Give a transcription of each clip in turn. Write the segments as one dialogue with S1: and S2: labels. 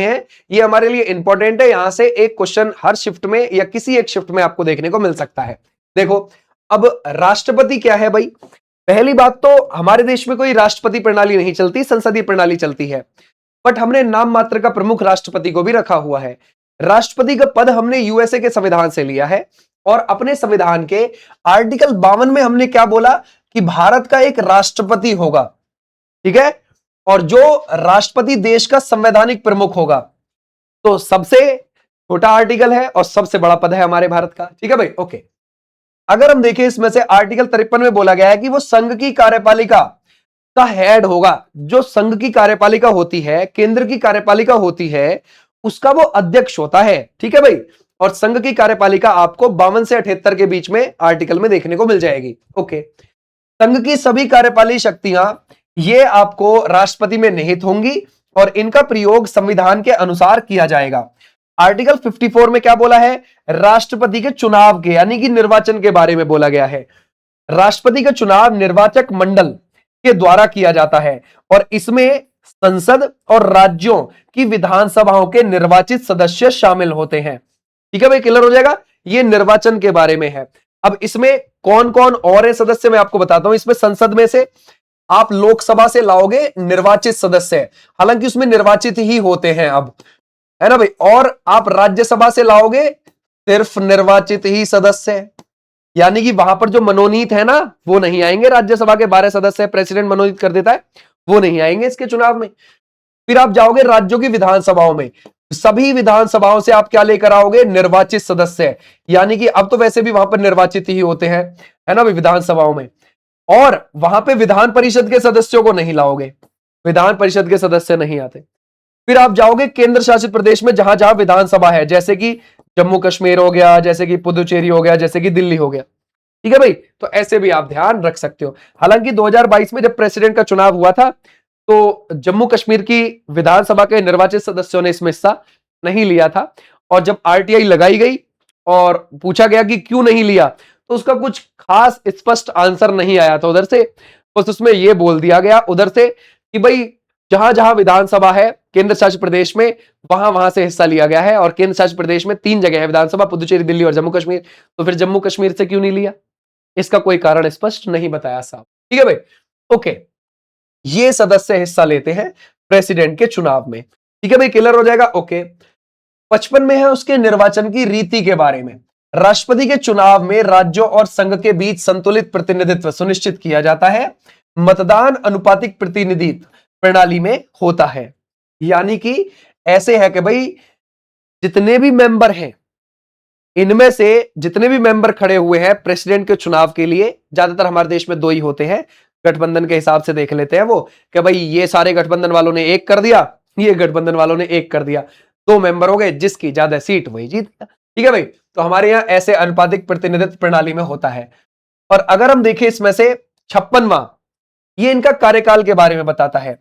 S1: हैं, ये हमारे लिए इंपॉर्टेंट है। यहां से एक क्वेश्चन हर शिफ्ट में या किसी एक शिफ्ट में आपको देखने को मिल सकता है। देखो अब राष्ट्रपति क्या है भाई। पहली बात तो हमारे देश में कोई राष्ट्रपति प्रणाली नहीं चलती, संसदीय प्रणाली चलती है। बट हमने नाम मात्र का प्रमुख राष्ट्रपति को भी रखा हुआ है। राष्ट्रपति का पद हमने यूएसए के संविधान से लिया है और अपने संविधान के आर्टिकल 52 में हमने क्या बोला कि भारत का एक राष्ट्रपति होगा, ठीक है, और जो राष्ट्रपति देश का संवैधानिक प्रमुख होगा। तो सबसे छोटा आर्टिकल है और सबसे बड़ा पद है हमारे भारत का, ठीक है भाई, ओके। अगर हम देखें इसमें से आर्टिकल 53 में बोला गया है कि वो संघ की कार्यपालिका का हेड होगा। जो संघ की कार्यपालिका होती है, केंद्र की कार्यपालिका होती है, उसका वो अध्यक्ष होता है, ठीक है भाई। और संघ की कार्यपालिका आपको 52 से 78 के बीच में आर्टिकल में देखने को मिल जाएगी, ओके। संघ की सभी कार्यपालिक शक्तियां ये आपको राष्ट्रपति में निहित होंगी और इनका प्रयोग संविधान के अनुसार किया जाएगा। आर्टिकल 54 में क्या बोला है, राष्ट्रपति के चुनाव के यानी कि निर्वाचन के बारे में बोला गया है। राष्ट्रपति का चुनाव निर्वाचक मंडल के द्वारा किया जाता है और इसमें संसद और राज्यों की विधानसभाओं के निर्वाचित सदस्य शामिल होते हैं, ठीक है भाई, क्लियर हो जाएगा। ये निर्वाचन के बारे में है। अब इसमें कौन कौन और है सदस्य मैं आपको बताता हूं। इसमें संसद में से आप लोकसभा से लाओगे निर्वाचित सदस्य, हालांकि उसमें निर्वाचित ही होते हैं अब, है ना भाई। और आप राज्यसभा से लाओगे सिर्फ निर्वाचित ही सदस्य, यानी कि वहां पर जो मनोनीत है ना वो नहीं आएंगे। राज्यसभा के 12 सदस्य प्रेसिडेंट मनोनीत कर देता है, वो नहीं आएंगे इसके चुनाव में। फिर आप जाओगे राज्यों की विधानसभाओं में, सभी विधानसभाओं से आप क्या लेकर आओगे, निर्वाचित सदस्य, यानी कि अब तो वैसे भी वहां पर निर्वाचित ही होते हैं, है ना भाई, विधानसभाओं में। और वहां पे विधान परिषद के सदस्यों को नहीं लाओगे, विधान परिषद के सदस्य नहीं आते। फिर आप जाओगे केंद्र शासित प्रदेश में जहां जहां विधानसभा है, जैसे कि जम्मू कश्मीर हो गया, जैसे कि पुदुचेरी हो गया, जैसे कि दिल्ली हो गया, ठीक है भाई। तो ऐसे भी आप ध्यान रख सकते हो। हालांकि 2022 में जब प्रेसिडेंट का चुनाव हुआ था तो जम्मू कश्मीर की विधानसभा के निर्वाचित सदस्यों ने इसमें हिस्सा नहीं लिया था। और जब आरटीआई लगाई गई और पूछा गया कि क्यों नहीं लिया, तो उसका कुछ खास स्पष्ट आंसर नहीं आया था उधर से। बस उसमें यह बोल दिया गया उधर से कि भाई जहां जहां विधानसभा है केंद्र शासित प्रदेश में, वहां वहां से हिस्सा लिया गया है। और केंद्र शासित प्रदेश में 3 जगह है विधानसभा, पुदुचेरी, दिल्ली और जम्मू कश्मीर। तो फिर जम्मू कश्मीर से क्यों नहीं लिया, इसका कोई कारण स्पष्ट नहीं बताया साहब, ठीक है भाई, ओके। ये सदस्य हिस्सा लेते हैं प्रेसिडेंट के चुनाव में, ठीक है भाई, क्लियर हो जाएगा, ओके। 55 में है उसके निर्वाचन की रीति के बारे में। राष्ट्रपति के चुनाव में राज्यों और संघ के बीच संतुलित प्रतिनिधित्व सुनिश्चित किया जाता है। मतदान अनुपातिक प्रतिनिधित्व प्रणाली में होता है, यानी कि ऐसे है कि भाई जितने भी मेंबर हैं, इनमें से जितने भी मेंबर खड़े हुए हैं प्रेसिडेंट के चुनाव के लिए, ज्यादातर हमारे देश में 2 ही होते हैं, गठबंधन के हिसाब से देख लेते हैं वो कि भाई ये सारे गठबंधन वालों ने 1 कर दिया, ये गठबंधन वालों ने 1 कर दिया, 2 मेंबर हो गए, जिसकी ज्यादा सीट वही जीत गया, ठीक है भाई। तो हमारे यहां ऐसे अनुपातिक प्रतिनिधित्व प्रणाली में होता है। और अगर हम देखें इसमें से 56वां, ये इनका कार्यकाल के बारे में बताता है।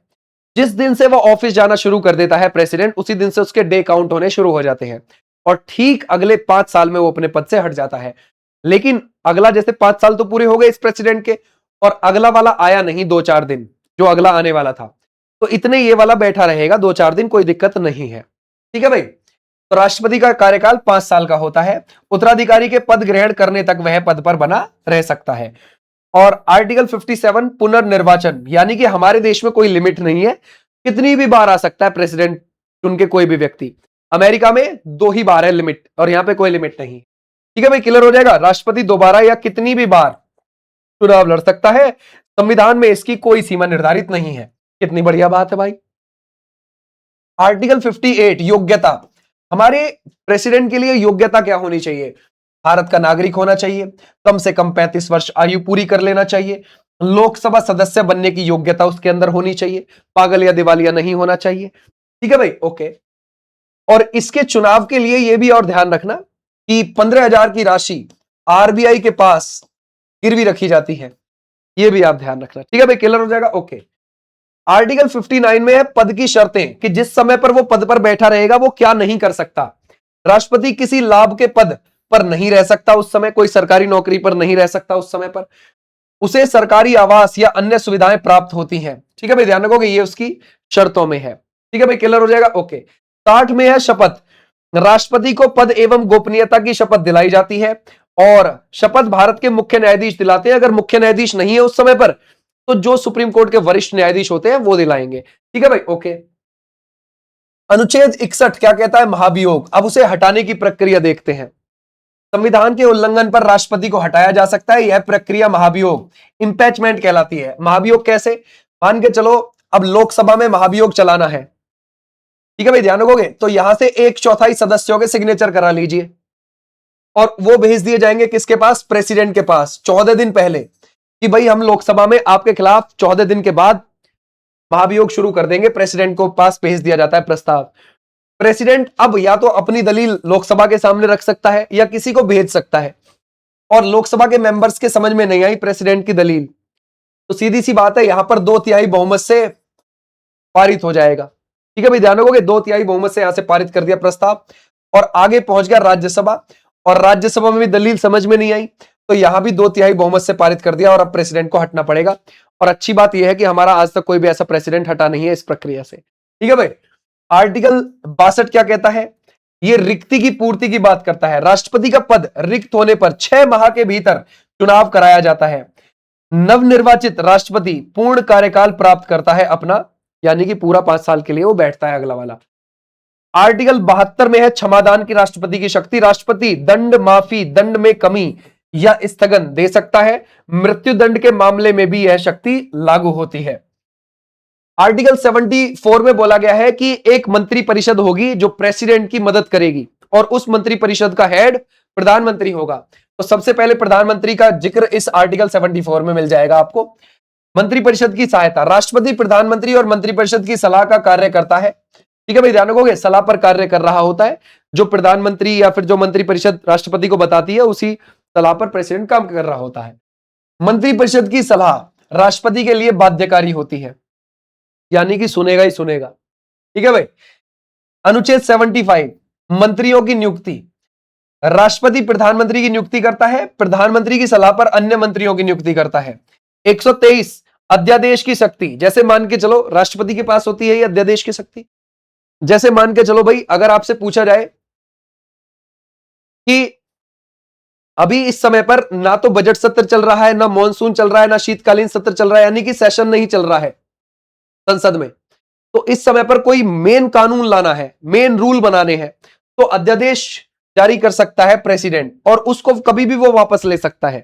S1: जिस दिन से वो ऑफिस जाना शुरू कर देता है प्रेसिडेंट, उसी दिन से उसके डे काउंट होने शुरू हो जाते हैं और ठीक अगले 5 साल में वो अपने पद से हट जाता है। लेकिन अगला जैसे 5 साल तो पूरे हो गए इस प्रेसिडेंट के, और अगला वाला आया नहीं 2-4 दिन, जो अगला आने वाला था, तो इतने ये वाला बैठा रहेगा 2-4 दिन, कोई दिक्कत नहीं है, ठीक है भाई। तो राष्ट्रपति का कार्यकाल 5 साल का होता है। उत्तराधिकारी के पद ग्रहण करने तक वह पद पर बना रह सकता है। और आर्टिकल 57 पुनर्निर्वाचन, यानी कि हमारे देश में कोई लिमिट नहीं है, कितनी भी बार आ सकता है प्रेसिडेंट चुन के कोई भी व्यक्ति। अमेरिका में 2 ही बार है लिमिट, और यहां पे कोई लिमिट नहीं, ठीक है भाई, क्लियर हो जाएगा। राष्ट्रपति दोबारा या कितनी भी बार चुनाव लड़ सकता है, संविधान में इसकी कोई सीमा निर्धारित नहीं है। कितनी बढ़िया बात है भाई। आर्टिकल 58 योग्यता, हमारे प्रेसिडेंट के लिए योग्यता क्या होनी चाहिए, भारत का नागरिक होना चाहिए, कम से कम 35 वर्ष आयु पूरी कर लेना चाहिए, लोकसभा सदस्य बनने की योग्यता उसके अंदर होनी चाहिए, पागल या दिवालिया नहीं होना चाहिए, ठीक है भाई, ओके। और इसके चुनाव के लिए यह भी और ध्यान रखना कि 15,000 की राशि आरबीआई के पास गिरवी रखी जाती है, यह भी आप ध्यान रखना, ठीक है भाई, क्लियर हो जाएगा, ओके। आर्टिकल 59 में है पद की शर्तें, कि जिस समय पर वो पद पर बैठा रहेगा वो क्या नहीं कर सकता। राष्ट्रपति किसी लाभ के पद पर नहीं रह सकता, उस समय कोई सरकारी नौकरी पर नहीं रह सकता, उस समय पर उसे सरकारी आवास या अन्य सुविधाएं प्राप्त होती हैं, ठीक है भाई, ध्यान रखोगे ये उसकी शर्तों में है, ठीक है भाई, क्लियर हो जाएगा, ओके। 60 में है शपथ। राष्ट्रपति को पद एवं गोपनीयता की शपथ दिलाई जाती है और शपथ भारत के मुख्य न्यायाधीश दिलाते हैं। अगर मुख्य न्यायाधीश नहीं है उस समय पर तो जो सुप्रीम कोर्ट के वरिष्ठ न्यायाधीश होते हैं वो दिलाएंगे। ठीक है भाई, ओके। अनुच्छेद 61 क्या कहता है? महाभियोग। अब उसे हटाने की प्रक्रिया देखते हैं। संविधान के उल्लंघन पर राष्ट्रपति को हटाया जा सकता है, यह प्रक्रिया महाभियोग इंपैचमेंट कहलाती है। महाभियोग कैसे? मान के चलो अब लोकसभा में महाभियोग चलाना है, ठीक है भाई, ध्यान रखोगे, तो यहां से 1/4 सदस्यों के सिग्नेचर करा लीजिए और वो भेज दिए जाएंगे किसके पास? प्रेसिडेंट के पास 14 दिन पहले, कि भाई हम लोकसभा में आपके खिलाफ 14 दिन के बाद महाभियोग शुरू कर देंगे। प्रेसिडेंट को पास भेज दिया जाता है प्रस्ताव। प्रेसिडेंट अब या तो अपनी दलील लोकसभा के सामने रख सकता है या किसी को भेज सकता है, और लोकसभा के मेंबर्स के समझ में नहीं आई प्रेसिडेंट की दलील, तो सीधी सी बात है यहां पर 2/3 बहुमत से पारित हो जाएगा। ठीक है भाई, ध्यान रखोगे, 2/3 बहुमत से यहां से पारित कर दिया प्रस्ताव और आगे पहुंच गया राज्यसभा, और राज्यसभा में भी दलील समझ में नहीं आई तो यहां भी 2/3 बहुमत से पारित कर दिया और अब प्रेसिडेंट को हटना पड़ेगा। और अच्छी बात यह है कि हमारा आज तक कोई भी ऐसा प्रेसिडेंट हटा नहीं है इस प्रक्रिया से। ठीक है भाई, आर्टिकल 62 क्या कहता है? यह रिक्ति की पूर्ति की बात करता है। राष्ट्रपति का पद रिक्त होने पर 6 माह के भीतर चुनाव कराया जाता है। नवनिर्वाचित राष्ट्रपति पूर्ण कार्यकाल प्राप्त करता है अपना, यानी कि पूरा 5 साल के लिए वो बैठता है अगला वाला। आर्टिकल 72 में है क्षमादान की राष्ट्रपति की शक्ति। राष्ट्रपति दंड माफी, दंड में कमी या स्थगन दे सकता है। मृत्यु दंड के मामले में भी यह शक्ति लागू होती है। आर्टिकल 74 में बोला गया है कि एक मंत्री परिषद होगी जो प्रेसिडेंट की मदद करेगी और उस मंत्री परिषद का हेड प्रधानमंत्री होगा। तो सबसे पहले प्रधानमंत्री का जिक्र इस आर्टिकल 74 में मिल जाएगा आपको। मंत्री परिषद की सहायता, राष्ट्रपति प्रधानमंत्री और मंत्री परिषद की सलाह का कार्य करता है। ठीक है भाई, ध्यान रखोगे, सलाह पर कार्य कर रहा होता है। जो प्रधानमंत्री या फिर जो मंत्री परिषद राष्ट्रपति को बताती है उसी सलाह पर प्रेसिडेंट काम कर रहा होता है। मंत्री परिषद की सलाह राष्ट्रपति के लिए बाध्यकारी होती है, यानी कि सुनेगा ही सुनेगा। ठीक है भाई। अनुच्छेद 75 मंत्रियों की नियुक्ति। राष्ट्रपति प्रधानमंत्री की नियुक्ति करता है, प्रधानमंत्री की सलाह पर अन्य मंत्रियों की नियुक्ति करता है। 123 अध्यादेश की शक्ति। जैसे मान के चलो राष्ट्रपति के पास होती है ये अध्यादेश की शक्ति। जैसे मान के चलो भाई, अगर आपसे पूछा जाए कि अभी इस समय पर ना तो बजट सत्र चल रहा है, ना मॉनसून चल रहा है, ना शीतकालीन सत्र चल रहा है, यानी कि सेशन नहीं चल रहा है संसद में, तो इस समय पर कोई मेन कानून लाना है, मेन रूल बनाने हैं, तो अध्यादेश जारी कर सकता है प्रेसिडेंट और उसको कभी भी वो वापस ले सकता है।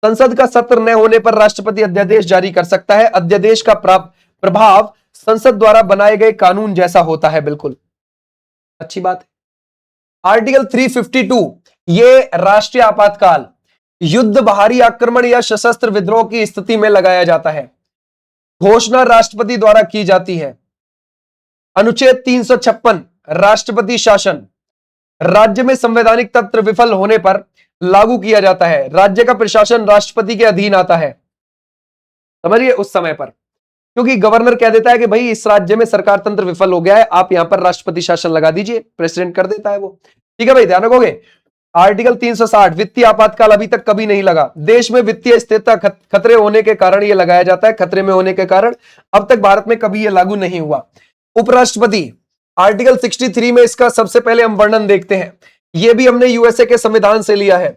S1: संसद का सत्र न होने पर राष्ट्रपति अध्यादेश जारी कर सकता है। अध्यादेश का प्रभाव संसद द्वारा बनाए गए कानून जैसा होता है। बिल्कुल अच्छी बात है। आर्टिकल 352 ये राष्ट्रीय आपातकाल, युद्ध, बाहरी आक्रमण या सशस्त्र विद्रोह की स्थिति में लगाया जाता है। घोषणा राष्ट्रपति द्वारा की जाती है। अनुच्छेद 356 राष्ट्रपति शासन। राज्य में संवैधानिक तंत्र विफल होने पर लागू किया जाता है। राज्य का प्रशासन राष्ट्रपति के अधीन आता है, समझिए, उस समय पर, क्योंकि गवर्नर कह देता है कि भाई इस राज्य में सरकार तंत्र विफल हो गया है, आप यहां पर राष्ट्रपति शासन लगा दीजिए, प्रेसिडेंट कर देता है वो। ठीक है भाई, ध्यान रखोगे। आर्टिकल 360 वित्तीय आपातकाल अभी तक कभी नहीं लगा। देश में वित्तीय स्थिरता खतरे होने के कारण यह लगाया जाता है, खतरे में होने के कारण। अब तक भारत में कभी यह लागू नहीं हुआ। उपराष्ट्रपति, आर्टिकल 63 में इसका सबसे पहले हम वर्णन देखते हैं। यह भी हमने यूएसए के संविधान से लिया है।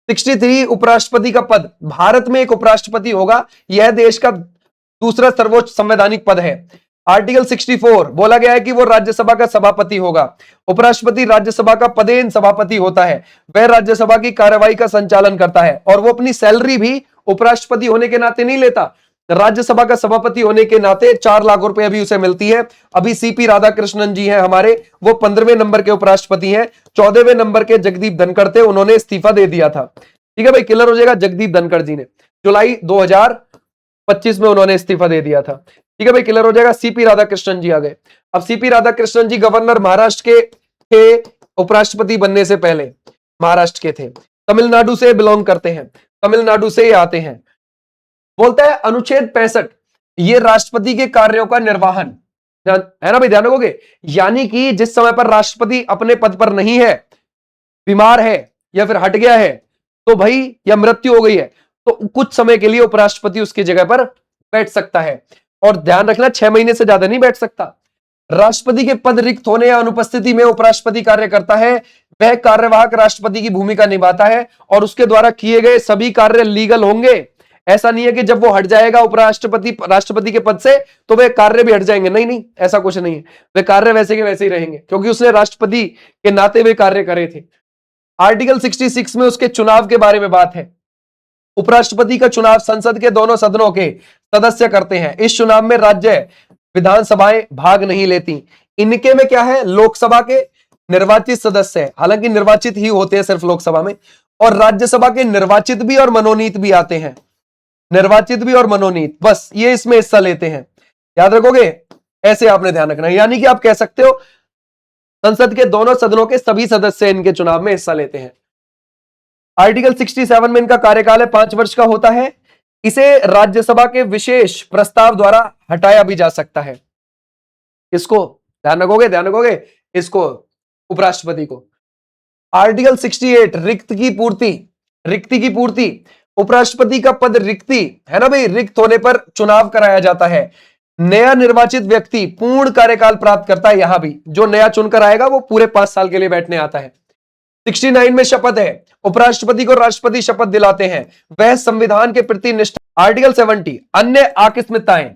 S1: 63 उपराष्ट्रपति का पद, भारत में एक उपराष्ट्रपति होगा, यह देश का दूसरा सर्वोच्च संवैधानिक पद है। आर्टिकल 64 बोला गया है कि वो राज्यसभा का सभापति होगा। उपराष्ट्रपति राज्यसभा का पदेन सभापति होता है, वह राज्यसभा की कार्यवाही का संचालन करता है और वो अपनी सैलरी भी उपराष्ट्रपति होने के नाते नहीं लेता, राज्यसभा का सभापति होने के नाते 4 लाख रुपए अभी उसे मिलती है। अभी सीपी राधाकृष्णन जी हैं हमारे, वो 15वें नंबर के उपराष्ट्रपति हैं। 14वें नंबर के जगदीप धनखड़ थे, उन्होंने इस्तीफा दे दिया था। ठीक है भाई, क्लियर हो जाएगा। जगदीप धनखड़ जी ने जुलाई 2025 में उन्होंने इस्तीफा दे दिया था। ठीक है भाई, क्लियर हो जाएगा। सीपी राधाकृष्णन जी आ गए। अब सीपी राधाकृष्णन जी गवर्नर महाराष्ट्र के थे, उपराष्ट्रपति बनने से पहले महाराष्ट्र के थे, तमिलनाडु से बिलोंग करते हैं, तमिलनाडु से आते हैं। बोलता है अनुच्छेद 65 ये राष्ट्रपति के कार्यों का निर्वहन है ना भाई, ध्यान रखोगे। यानी कि जिस समय पर राष्ट्रपति अपने पद पर नहीं है, बीमार है या फिर हट गया है, तो भाई या मृत्यु हो गई है, तो कुछ समय के लिए उपराष्ट्रपति उसकी जगह पर बैठ सकता है। और ध्यान रखना 6 महीने से ज्यादा नहीं बैठ सकता। राष्ट्रपति के पद रिक्त होने या अनुपस्थिति में उपराष्ट्रपति कार्य करता है, वह कार्यवाहक राष्ट्रपति की भूमिका निभाता है और उसके द्वारा किए गए सभी कार्य लीगल होंगे। ऐसा नहीं है कि जब वो हट जाएगा उपराष्ट्रपति राष्ट्रपति के पद से तो वे कार्य भी हट जाएंगे, नहीं नहीं, ऐसा कुछ नहीं है। वे कार्य वैसे के वैसे ही रहेंगे क्योंकि उसने राष्ट्रपति के नाते वे कार्य करे थे। आर्टिकल 66 में उसके चुनाव के बारे में बात है। उपराष्ट्रपति का चुनाव संसद के दोनों सदनों के सदस्य करते हैं। इस चुनाव में राज्य विधानसभाएं भाग नहीं लेती। इनके में क्या है, लोकसभा के निर्वाचित सदस्य है, हालांकि निर्वाचित ही होते हैं सिर्फ लोकसभा में, और राज्यसभा के निर्वाचित भी और मनोनीत भी आते हैं, निर्वाचित भी और मनोनीत, बस ये इसमें हिस्सा लेते हैं। याद रखोगे, ऐसे आपने ध्यान रखना है। यानी कि आप कह सकते हो संसद के दोनों सदनों के सभी सदस्य इनके चुनाव में हिस्सा लेते हैं। आर्टिकल 67 में इनका कार्यकाल 5 वर्ष का होता है। इसे राज्यसभा के विशेष प्रस्ताव द्वारा हटाया भी जा सकता है। इसको ध्यान रखोगे, ध्यान रखोगे, इसको उपराष्ट्रपति को। आर्टिकल 68 रिक्ति की पूर्ति। उपराष्ट्रपति का पद रिक्ति है ना भाई, रिक्त होने पर चुनाव कराया जाता है। नया निर्वाचित व्यक्ति पूर्ण कार्यकाल प्राप्त करता है। यहां भी जो नया चुनकर आएगा वो पूरे 5 साल के लिए बैठने आता है। 69 में शपथ है, उपराष्ट्रपति को राष्ट्रपति शपथ दिलाते हैं, वह संविधान के प्रति निष्ठा। आर्टिकल 70 अन्य आकस्मिकताएं।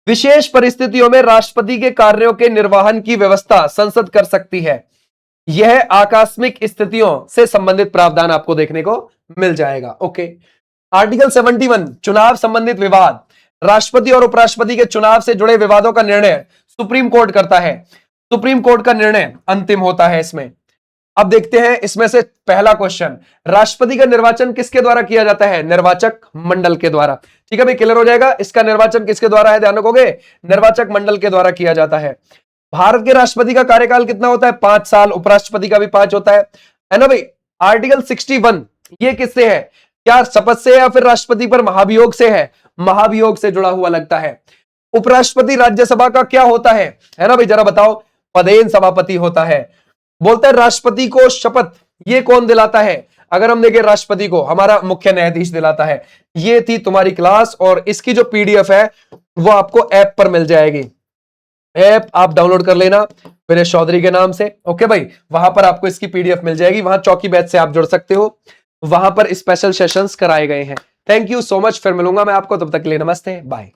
S1: विशेष परिस्थितियों में राष्ट्रपति के कार्यों के निर्वहन की व्यवस्था संसद कर सकती है। यह आकस्मिक स्थितियों से संबंधित प्रावधान आपको देखने को मिल जाएगा। ओके। आर्टिकल 71 चुनाव संबंधित विवाद। राष्ट्रपति और उपराष्ट्रपति के चुनाव से जुड़े विवादों का निर्णय सुप्रीम कोर्ट करता है। सुप्रीम कोर्ट का निर्णय अंतिम होता है इसमें। अब देखते हैं इसमें से पहला क्वेश्चन, राष्ट्रपति का निर्वाचन किसके द्वारा किया जाता है? निर्वाचक मंडल के द्वारा। ठीक है भाई, क्लियर हो जाएगा। इसका निर्वाचन किसके द्वारा है, ध्यान रखोगे, निर्वाचक मंडल के द्वारा किया जाता है। भारत के राष्ट्रपति का कार्यकाल कितना होता है? 5 साल। उपराष्ट्रपति का भी 5 होता है ना भाई। आर्टिकल 61 ये किससे है? क्या शपथ से या फिर राष्ट्रपति पर महाभियोग से है? महाभियोग से जुड़ा हुआ लगता है। उपराष्ट्रपति राज्यसभा का क्या होता है ना भाई, जरा बताओ। पदेन सभापति होता है। बोलते हैं राष्ट्रपति को शपथ ये कौन दिलाता है? अगर हम देखें राष्ट्रपति को हमारा मुख्य न्यायाधीश दिलाता है। ये थी तुम्हारी क्लास और इसकी जो पीडीएफ है वो आपको ऐप पर मिल जाएगी। ऐप आप डाउनलोड कर लेना विनेश चौधरी के नाम से। ओके भाई, वहां पर आपको इसकी पीडीएफ मिल जाएगी। वहां चौकी बैच से आप जुड़ सकते हो, वहां पर स्पेशल सेशंस कराए गए हैं। Thank you so much. फिर मिलूंगा मैं आपको, तब तक के लिए नमस्ते, बाय।